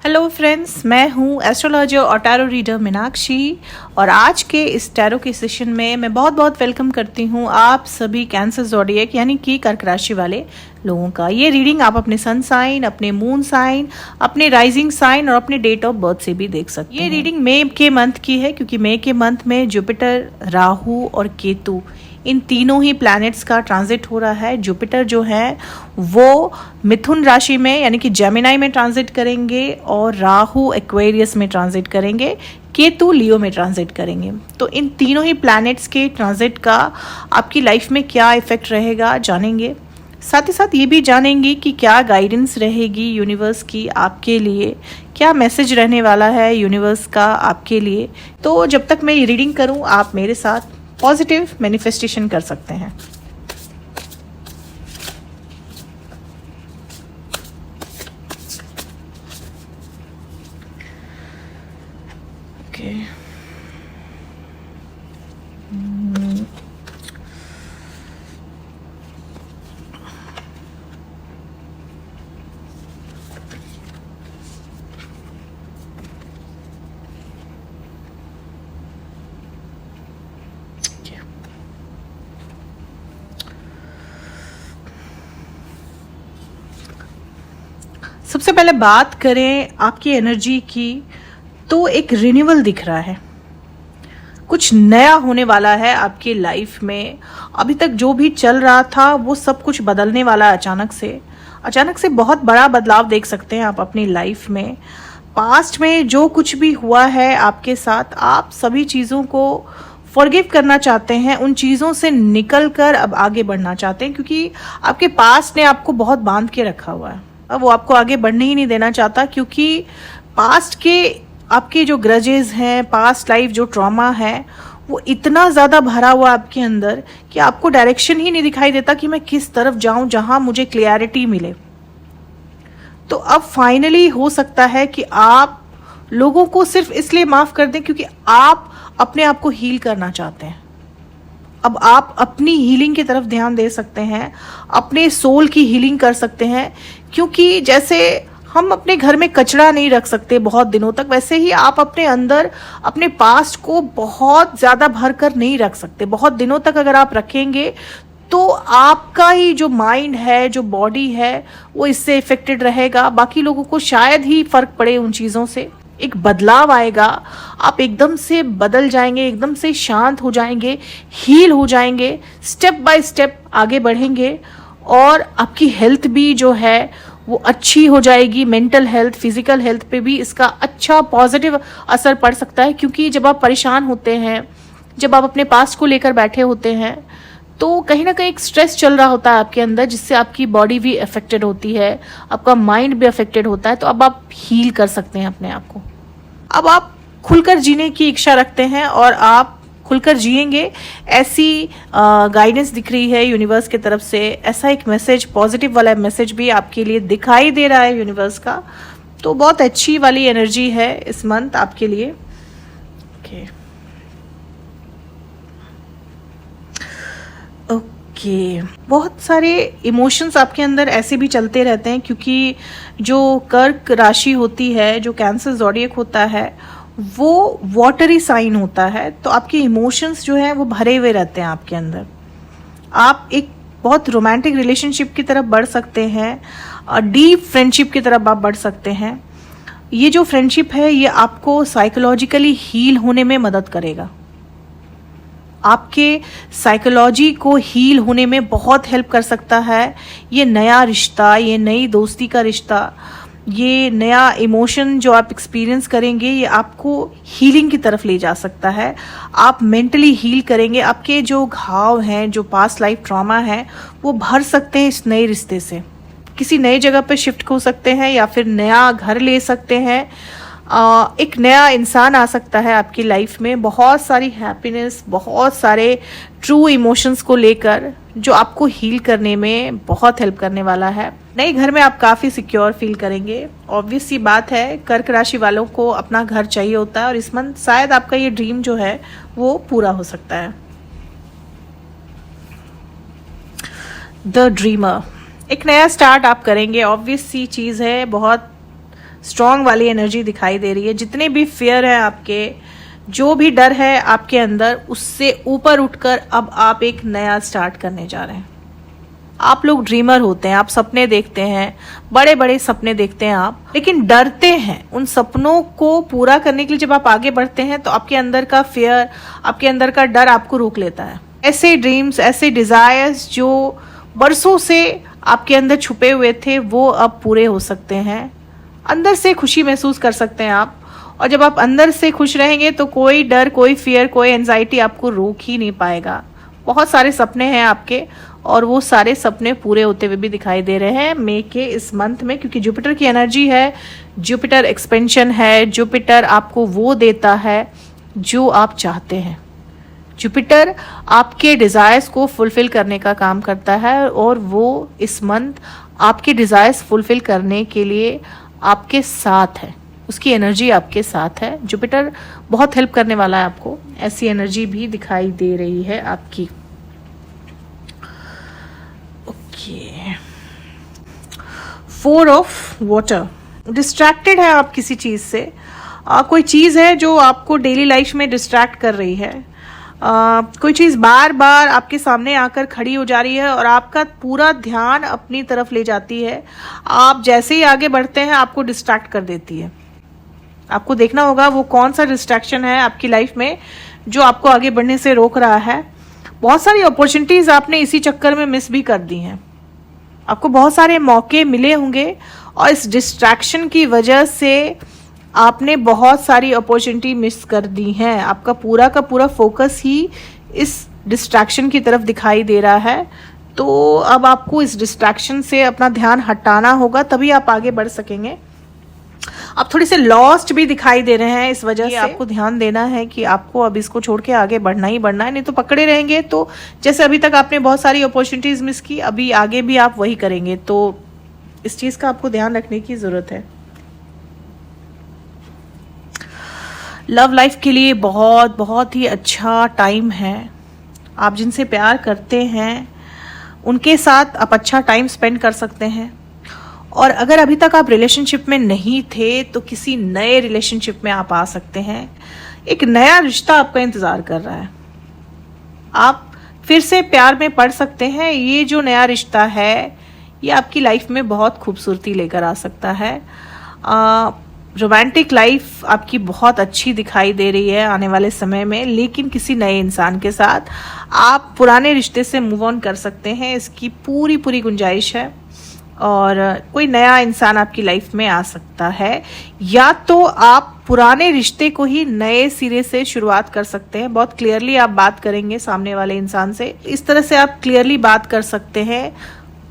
Hello friends, मैं हूँ astrologer और टैरो रीडर मीनाक्षी। और आज के इस टैरो के सेशन में मैं बहुत बहुत वेलकम करती हूँ आप सभी कैंसर ज़ोडिएक यानी कि कर्क राशि वाले लोगों का। ये रीडिंग आप अपने सन साइन, अपने मून साइन, अपने राइजिंग साइन और अपने डेट ऑफ बर्थ से भी देख सकते हैं। ये रीडिंग मई के मंथ की है क्योंकि मई के मंथ में जुपिटर, राहु और केतु इन तीनों ही प्लैनेट्स का ट्रांजिट हो रहा है। जुपिटर जो है वो मिथुन राशि में यानी कि जेमिनाई में ट्रांजिट करेंगे और राहु एक्वेरियस में ट्रांजिट करेंगे, केतु लियो में ट्रांजिट करेंगे। तो इन तीनों ही प्लैनेट्स के ट्रांजिट का आपकी लाइफ में क्या इफेक्ट रहेगा जानेंगे। साथ ही साथ ये भी जानेंगे कि क्या गाइडेंस रहेगी यूनिवर्स की आपके लिए, क्या मैसेज रहने वाला है यूनिवर्स का आपके लिए। तो जब तक मैं ये रीडिंग करूँ आप मेरे साथ पॉजिटिव मैनिफेस्टेशन कर सकते हैं। ओके, सबसे पहले बात करें आपकी एनर्जी की, तो एक रिन्यूअल दिख रहा है। कुछ नया होने वाला है आपकी लाइफ में। अभी तक जो भी चल रहा था वो सब कुछ बदलने वाला है अचानक से बहुत बड़ा बदलाव देख सकते हैं आप अपनी लाइफ में। पास्ट में जो कुछ भी हुआ है आपके साथ, आप सभी चीज़ों को फॉरगिव करना चाहते हैं, उन चीज़ों से निकल कर अब आगे बढ़ना चाहते हैं क्योंकि आपके पास्ट ने आपको बहुत बांध के रखा हुआ है। अब वो आपको आगे बढ़ने ही नहीं देना चाहता क्योंकि पास्ट के आपके जो ग्रजेस हैं, पास्ट लाइफ जो ट्रॉमा है, वो इतना ज़्यादा भरा हुआ आपके अंदर कि आपको डायरेक्शन ही नहीं दिखाई देता कि मैं किस तरफ जाऊं जहां मुझे क्लियरिटी मिले। तो अब फाइनली हो सकता है कि आप लोगों को सिर्फ इसलिए माफ़ कर दें क्योंकि आप अपने आप को हील करना चाहते हैं। अब आप अपनी हीलिंग की तरफ ध्यान दे सकते हैं, अपने सोल की हीलिंग कर सकते हैं। क्योंकि जैसे हम अपने घर में कचरा नहीं रख सकते बहुत दिनों तक, वैसे ही आप अपने अंदर अपने पास्ट को बहुत ज़्यादा भर कर नहीं रख सकते। बहुत दिनों तक अगर आप रखेंगे तो आपका ही जो माइंड है, जो बॉडी है, वो इससे इफेक्टेड रहेगा। बाकी लोगों को शायद ही फर्क पड़े उन चीज़ों से। एक बदलाव आएगा, आप एकदम से बदल जाएंगे, एकदम से शांत हो जाएंगे, हील हो जाएंगे, स्टेप बाय स्टेप आगे बढ़ेंगे और आपकी हेल्थ भी जो है वो अच्छी हो जाएगी। मेंटल हेल्थ, फिजिकल हेल्थ पे भी इसका अच्छा पॉजिटिव असर पड़ सकता है क्योंकि जब आप परेशान होते हैं, जब आप अपने पास्ट को लेकर बैठे होते हैं तो कहीं ना कहीं एक स्ट्रेस चल रहा होता है आपके अंदर, जिससे आपकी बॉडी भी अफेक्टेड होती है, आपका माइंड भी अफेक्टेड होता है। तो अब आप हील कर सकते हैं अपने आप को। अब आप खुलकर जीने की इच्छा रखते हैं और आप खुलकर जिएंगे, ऐसी गाइडेंस दिख रही है यूनिवर्स की तरफ से। ऐसा एक मैसेज, पॉजिटिव वाला मैसेज भी आपके लिए दिखाई दे रहा है यूनिवर्स का। तो बहुत अच्छी वाली एनर्जी है इस मंथ आपके लिए। ओके, बहुत सारे इमोशंस आपके अंदर ऐसे भी चलते रहते हैं क्योंकि जो कर्क राशि होती है, जो कैंसर ज़ोडिएक होता है, वो वाटरी साइन होता है। तो आपके इमोशंस जो है वो भरे हुए रहते हैं आपके अंदर। आप एक बहुत रोमांटिक रिलेशनशिप की तरफ बढ़ सकते हैं, डीप फ्रेंडशिप की तरफ आप बढ़ सकते हैं। ये जो फ्रेंडशिप है ये आपको साइकोलॉजिकली हील होने में मदद करेगा, आपके साइकोलॉजी को हील होने में बहुत हेल्प कर सकता है। ये नया रिश्ता, ये नई दोस्ती का रिश्ता, ये नया इमोशन जो आप एक्सपीरियंस करेंगे, ये आपको हीलिंग की तरफ ले जा सकता है। आप मेंटली हील करेंगे, आपके जो घाव हैं, जो पास्ट लाइफ ट्रॉमा है, वो भर सकते हैं इस नए रिश्ते से। किसी नई जगह पर शिफ्ट हो सकते हैं या फिर नया घर ले सकते हैं। एक नया इंसान आ सकता है आपकी लाइफ में, बहुत सारी हैप्पीनेस, बहुत सारे ट्रू इमोशंस को लेकर, जो आपको हील करने में बहुत हेल्प करने वाला है। नए घर में आप काफ़ी सिक्योर फील करेंगे। ऑब्वियस सी बात है, कर्क राशि वालों को अपना घर चाहिए होता है और इस मंथ शायद आपका ये ड्रीम जो है वो पूरा हो सकता है। द ड्रीमर, एक नया स्टार्ट आप करेंगे। ऑब्वियस सी चीज़ है, बहुत स्ट्रांग वाली एनर्जी दिखाई दे रही है। जितने भी फियर है आपके, जो भी डर है आपके अंदर, उससे ऊपर उठकर अब आप एक नया स्टार्ट करने जा रहे हैं। आप लोग ड्रीमर होते हैं, आप सपने देखते हैं, बड़े बड़े सपने देखते हैं आप, लेकिन डरते हैं। उन सपनों को पूरा करने के लिए जब आप आगे बढ़ते हैं तो आपके अंदर का फियर, आपके अंदर का डर आपको रोक लेता है। ऐसे ड्रीम्स, ऐसे डिजायर्स जो बरसों से आपके अंदर छुपे हुए थे, वो अब पूरे हो सकते हैं। अंदर से खुशी महसूस कर सकते हैं आप। और जब आप अंदर से खुश रहेंगे तो कोई डर, कोई फियर, कोई एंजाइटी आपको रोक ही नहीं पाएगा। बहुत सारे सपने हैं आपके, और वो सारे सपने पूरे होते हुए भी दिखाई दे रहे हैं मई के इस मंथ में, क्योंकि जुपिटर की एनर्जी है, जुपिटर एक्सपेंशन है, जुपिटर आपको वो देता है जो आप चाहते हैं। जुपिटर आपके डिजायर्स को फुलफिल करने का काम करता है, और वो इस मंथ आपके डिजायर्स फुलफिल करने के लिए आपके साथ है, उसकी एनर्जी आपके साथ है। जुपिटर बहुत हेल्प करने वाला है आपको, ऐसी एनर्जी भी दिखाई दे रही है आपकी। Okay, 4 of water. डिस्ट्रैक्टेड है आप किसी चीज से, कोई चीज है जो आपको डेली लाइफ में डिस्ट्रैक्ट कर रही है। कोई चीज बार बार आपके सामने आकर खड़ी हो जा रही है और आपका पूरा ध्यान अपनी तरफ ले जाती है। आप जैसे ही आगे बढ़ते हैं आपको डिस्ट्रैक्ट कर देती है। आपको देखना होगा वो कौन सा डिस्ट्रैक्शन है आपकी लाइफ में जो आपको आगे बढ़ने से रोक रहा है। बहुत सारी अपॉर्चुनिटीज आपने इसी चक्कर में मिस भी कर दी हैं। आपको बहुत सारे मौके मिले होंगे और इस डिस्ट्रैक्शन की वजह से आपने बहुत सारी अपॉर्चुनिटी मिस कर दी हैं। आपका पूरा का पूरा फोकस ही इस डिस्ट्रैक्शन की तरफ दिखाई दे रहा है। तो अब आपको इस डिस्ट्रैक्शन से अपना ध्यान हटाना होगा, तभी आप आगे बढ़ सकेंगे। आप थोड़े से लॉस्ट भी दिखाई दे रहे हैं, इस वजह से आपको ध्यान देना है कि आपको अब इसको छोड़ के आगे बढ़ना ही बढ़ना है, नहीं तो पकड़े रहेंगे तो जैसे अभी तक आपने बहुत सारी अपॉर्चुनिटीज मिस की, अभी आगे भी आप वही करेंगे। तो इस चीज का आपको ध्यान रखने की जरूरत है। लव लाइफ के लिए बहुत बहुत ही अच्छा टाइम है। आप जिनसे प्यार करते हैं उनके साथ आप अच्छा टाइम स्पेंड कर सकते हैं। और अगर अभी तक आप रिलेशनशिप में नहीं थे तो किसी नए रिलेशनशिप में आप आ सकते हैं। एक नया रिश्ता आपका इंतजार कर रहा है, आप फिर से प्यार में पड़ सकते हैं। ये जो नया रिश्ता है ये आपकी लाइफ में बहुत खूबसूरती लेकर आ सकता है। रोमांटिक लाइफ आपकी बहुत अच्छी दिखाई दे रही है आने वाले समय में, लेकिन किसी नए इंसान के साथ आप पुराने रिश्ते से मूव ऑन कर सकते हैं, इसकी पूरी पूरी गुंजाइश है। और कोई नया इंसान आपकी लाइफ में आ सकता है, या तो आप पुराने रिश्ते को ही नए सिरे से शुरुआत कर सकते हैं। बहुत क्लियरली आप बात करेंगे सामने वाले इंसान से, इस तरह से आप क्लियरली बात कर सकते हैं।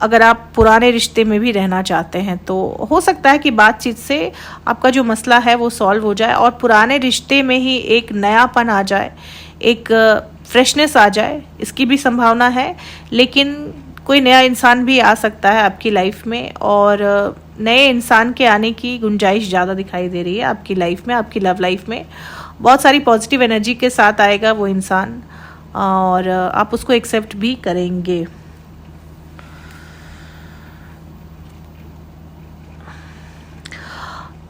अगर आप पुराने रिश्ते में भी रहना चाहते हैं तो हो सकता है कि बातचीत से आपका जो मसला है वो सॉल्व हो जाए और पुराने रिश्ते में ही एक नयापन आ जाए, एक फ्रेशनेस आ जाए, इसकी भी संभावना है। लेकिन कोई नया इंसान भी आ सकता है आपकी लाइफ में, और नए इंसान के आने की गुंजाइश ज़्यादा दिखाई दे रही है आपकी लाइफ में। आपकी लव लाइफ में बहुत सारी पॉजिटिव एनर्जी के साथ आएगा वो इंसान, और आप उसको एक्सेप्ट भी करेंगे।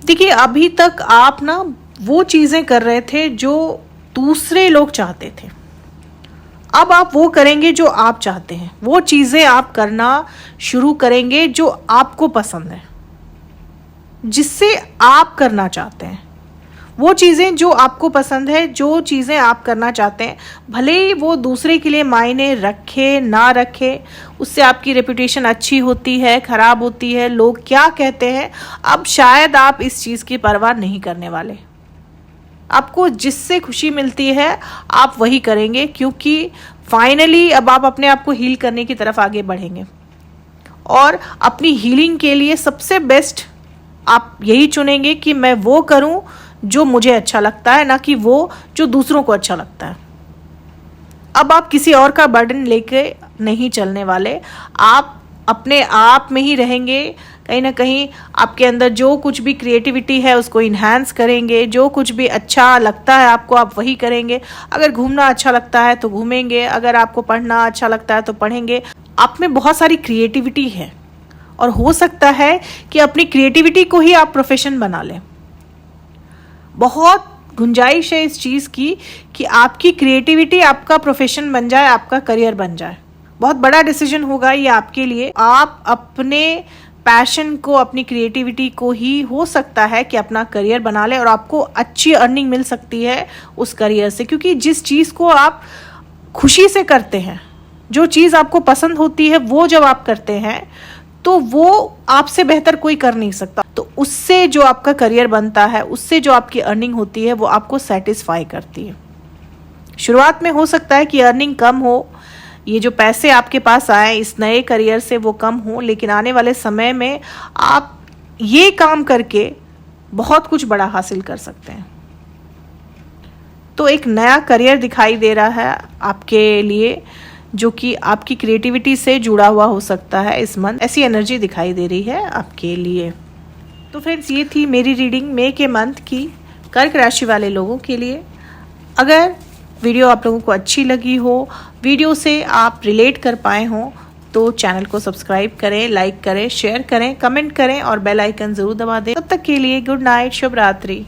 देखिए, अभी तक आप ना वो चीज़ें कर रहे थे जो दूसरे लोग चाहते थे, अब आप वो करेंगे जो आप चाहते हैं। वो चीज़ें आप करना शुरू करेंगे जो आपको पसंद है, जिससे आप करना चाहते हैं। वो चीज़ें जो आपको पसंद है, जो चीज़ें आप करना चाहते हैं, भले ही वो दूसरे के लिए मायने रखे ना रखे, उससे आपकी रेपुटेशन अच्छी होती है, खराब होती है, लोग क्या कहते हैं, अब शायद आप इस चीज़ की परवाह नहीं करने वाले। आपको जिससे खुशी मिलती है आप वही करेंगे, क्योंकि फाइनली अब आप अपने आप को हील करने की तरफ आगे बढ़ेंगे। और अपनी हीलिंग के लिए सबसे बेस्ट आप यही चुनेंगे कि मैं वो करूं जो मुझे अच्छा लगता है, ना कि वो जो दूसरों को अच्छा लगता है। अब आप किसी और का बर्डन लेके नहीं चलने वाले, आप अपने आप में ही रहेंगे। कहीं ना कहीं आपके अंदर जो कुछ भी क्रिएटिविटी है उसको इन्हांस करेंगे, जो कुछ भी अच्छा लगता है आपको आप वही करेंगे। अगर घूमना अच्छा लगता है तो घूमेंगे, अगर आपको पढ़ना अच्छा लगता है तो पढ़ेंगे। आप में बहुत सारी क्रिएटिविटी है और हो सकता है कि अपनी क्रिएटिविटी को ही आप प्रोफेशन बना लें। बहुत गुंजाइश है इस चीज़ की कि आपकी क्रिएटिविटी आपका प्रोफेशन बन जाए, आपका करियर बन जाए। बहुत बड़ा डिसीजन होगा ये आपके लिए। आप अपने पैशन को, अपनी क्रिएटिविटी को ही हो सकता है कि अपना करियर बना ले और आपको अच्छी अर्निंग मिल सकती है उस करियर से, क्योंकि जिस चीज़ को आप खुशी से करते हैं, जो चीज़ आपको पसंद होती है, वो जब आप करते हैं तो वो आपसे बेहतर कोई कर नहीं सकता। तो उससे जो आपका करियर बनता है, उससे जो आपकी अर्निंग होती है, वो आपको सेटिस्फाई करती है। शुरुआत में हो सकता है कि अर्निंग कम हो, ये जो पैसे आपके पास आए इस नए करियर से वो कम हो, लेकिन आने वाले समय में आप ये काम करके बहुत कुछ बड़ा हासिल कर सकते हैं। तो एक नया करियर दिखाई दे रहा है आपके लिए, जो कि आपकी क्रिएटिविटी से जुड़ा हुआ हो सकता है इस मंथ। ऐसी एनर्जी दिखाई दे रही है आपके लिए। तो फ्रेंड्स, ये थी मेरी रीडिंग मई के मंथ की कर्क राशि वाले लोगों के लिए। अगर वीडियो आप लोगों को अच्छी लगी हो, वीडियो से आप रिलेट कर पाए हों, तो चैनल को सब्सक्राइब करें, लाइक करें, शेयर करें, कमेंट करें और बेल आइकन ज़रूर दबा दें। तब तक के लिए गुड नाइट, शुभ रात्रि।